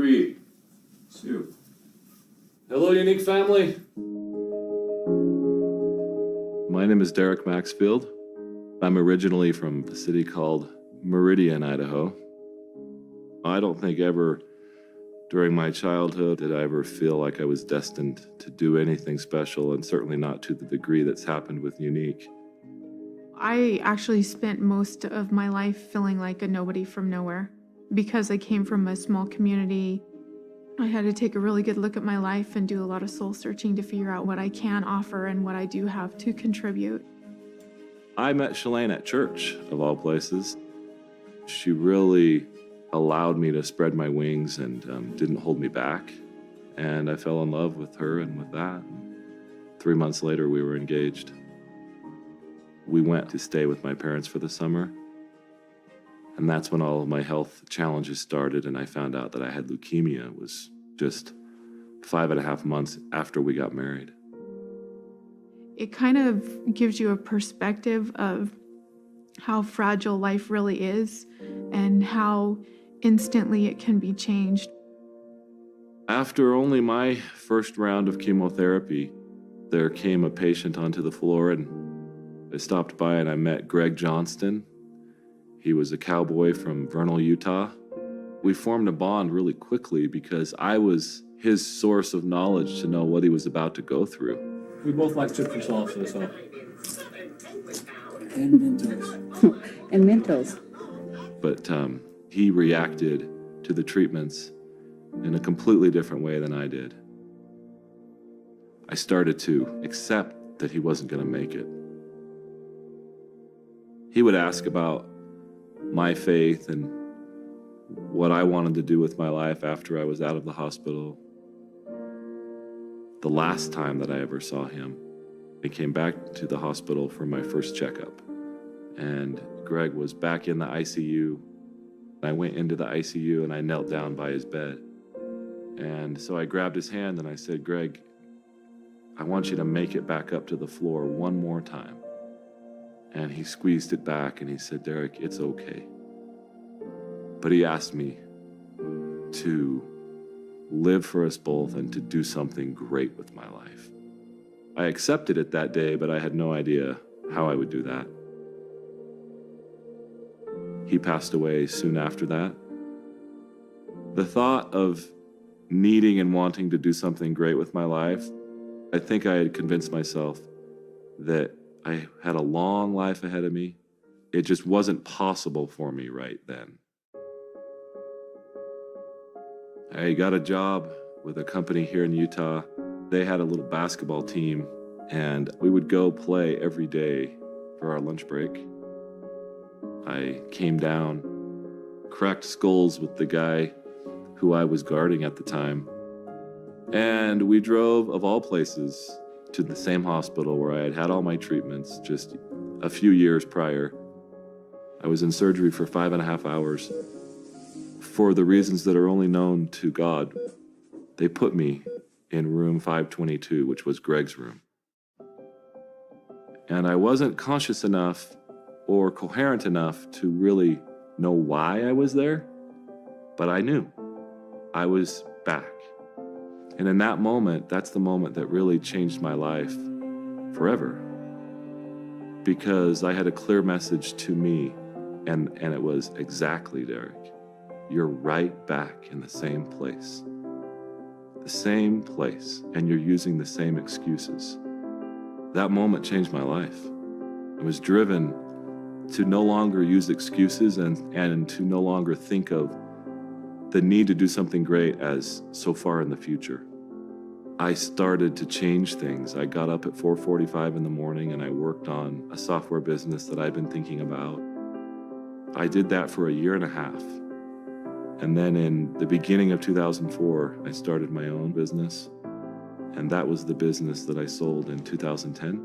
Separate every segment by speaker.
Speaker 1: 3, 2. Hello, Younique family. My name is Derek Maxfield. I'm originally from a city called Meridian, Idaho. I don't think ever during my childhood did I ever feel like I was destined to do anything special, and certainly not to the degree that's happened with Younique.
Speaker 2: I actually spent most of my life feeling like a nobody from nowhere. Because I came from a small community, I had to take a really good look at my life and do a lot of soul searching to figure out what I can offer and what I do have to contribute.
Speaker 1: I met Shalane at church, of all places. She really allowed me to spread my wings and didn't hold me back. And I fell in love with her and with that. 3 months later, we were engaged. We went to stay with my parents for the summer. And that's when all of my health challenges started, and I found out that I had leukemia. It was just 5.5 months after we got married.
Speaker 2: It kind of gives you a perspective of how fragile life really is and how instantly it can be changed.
Speaker 1: After only my first round of chemotherapy, there came a patient onto the floor, and I stopped by and I met Greg Johnston. He was a cowboy from Vernal, Utah. We formed a bond really quickly because I was his source of knowledge to know what he was about to go through.
Speaker 3: We both like citrus also, so.
Speaker 4: And Mentos. And Mentos.
Speaker 1: But he reacted to the treatments in a completely different way than I did. I started to accept that he wasn't going to make it. He would ask about my faith and what I wanted to do with my life after I was out of the hospital. The last time that I ever saw him, I came back to the hospital for my first checkup, and Greg was back in the ICU. I went into the ICU and I knelt down by his bed. And so I grabbed his hand and I said, "Greg, I want you to make it back up to the floor one more time." And he squeezed it back and he said, "Derek, it's okay." But he asked me to live for us both and to do something great with my life. I accepted it that day, but I had no idea how I would do that. He passed away soon after that. The thought of needing and wanting to do something great with my life, I think I had convinced myself that I had a long life ahead of me. It just wasn't possible for me right then. I got a job with a company here in Utah. They had a little basketball team, and we would go play every day for our lunch break. I came down, cracked skulls with the guy who I was guarding at the time, and we drove, of all places, to the same hospital where I had had all my treatments just a few years prior. I was in surgery for 5.5 hours. For the reasons that are only known to God, they put me in room 522, which was Greg's room. And I wasn't conscious enough or coherent enough to really know why I was there, but I knew I was back. And in that moment, that's the moment that really changed my life forever. Because I had a clear message to me, and it was exactly, Derek, you're right back in the same place. The same place, and you're using the same excuses. That moment changed my life. I was driven to no longer use excuses and to no longer think of the need to do something great as so far in the future. I started to change things. I got up at 4:45 in the morning and I worked on a software business that I'd been thinking about. I did that for 1.5 years. And then in the beginning of 2004, I started my own business. And that was the business that I sold in 2010.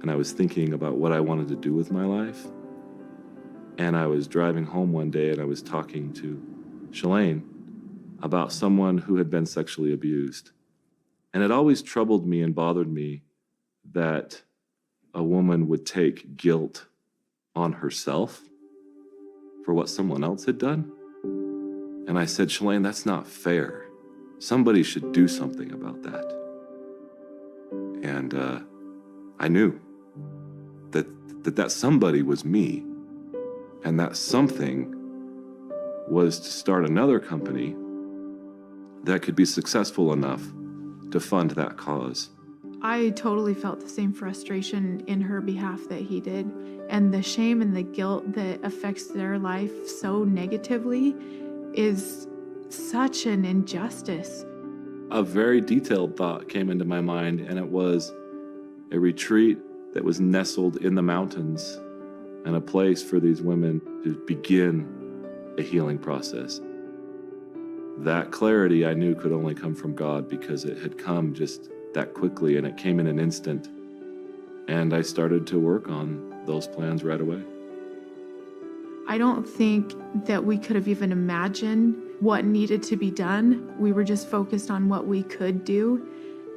Speaker 1: And I was thinking about what I wanted to do with my life. And I was driving home one day and I was talking to Shalane about someone who had been sexually abused. And it always troubled me and bothered me that a woman would take guilt on herself for what someone else had done. And I said, Shalane, that's not fair. Somebody should do something about that. And I knew that somebody was me, and that something was to start another company that could be successful enough to fund that cause.
Speaker 2: I totally felt the same frustration in her behalf that he did, and the shame and the guilt that affects their life so negatively is such an injustice.
Speaker 1: A very detailed thought came into my mind, and it was a retreat that was nestled in the mountains and a place for these women to begin a healing process. That clarity I knew could only come from God, because it had come just that quickly, and it came in an instant. And I started to work on those plans right away.
Speaker 2: I don't think that we could have even imagined what needed to be done. We were just focused on what we could do,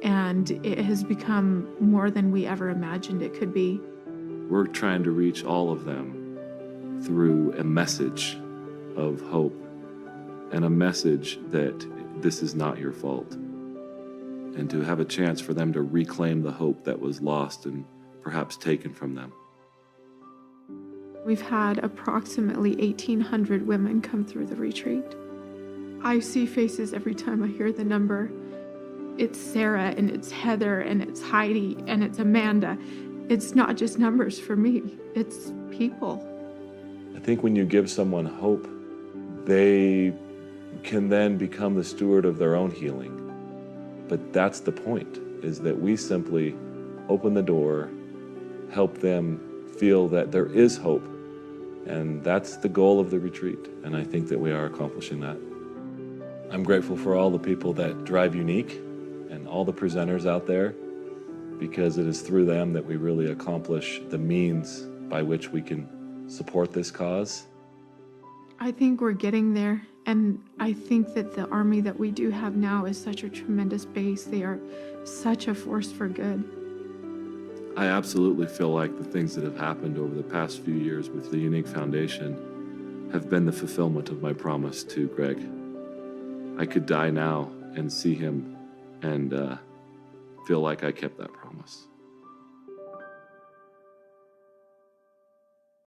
Speaker 2: and it has become more than we ever imagined it could be.
Speaker 1: We're trying to reach all of them through a message of hope and a message that this is not your fault, and to have a chance for them to reclaim the hope that was lost and perhaps taken from them.
Speaker 2: We've had approximately 1,800 women come through the retreat. I see faces every time I hear the number. It's Sarah, and it's Heather, and it's Heidi, and it's Amanda. It's not just numbers for me, it's people.
Speaker 1: I think when you give someone hope, they can then become the steward of their own healing. But that's the point, is that we simply open the door, help them feel that there is hope. And that's the goal of the retreat. And I think that we are accomplishing that. I'm grateful for all the people that drive Younique and all the presenters out there, because it is through them that we really accomplish the means by which we can support this cause.
Speaker 2: I think we're getting there, and I think that the army that we do have now is such a tremendous base. They are such a force for good.
Speaker 1: I absolutely feel like the things that have happened over the past few years with the Younique Foundation have been the fulfillment of my promise to Greg. I could die now and see him and feel like I kept that promise.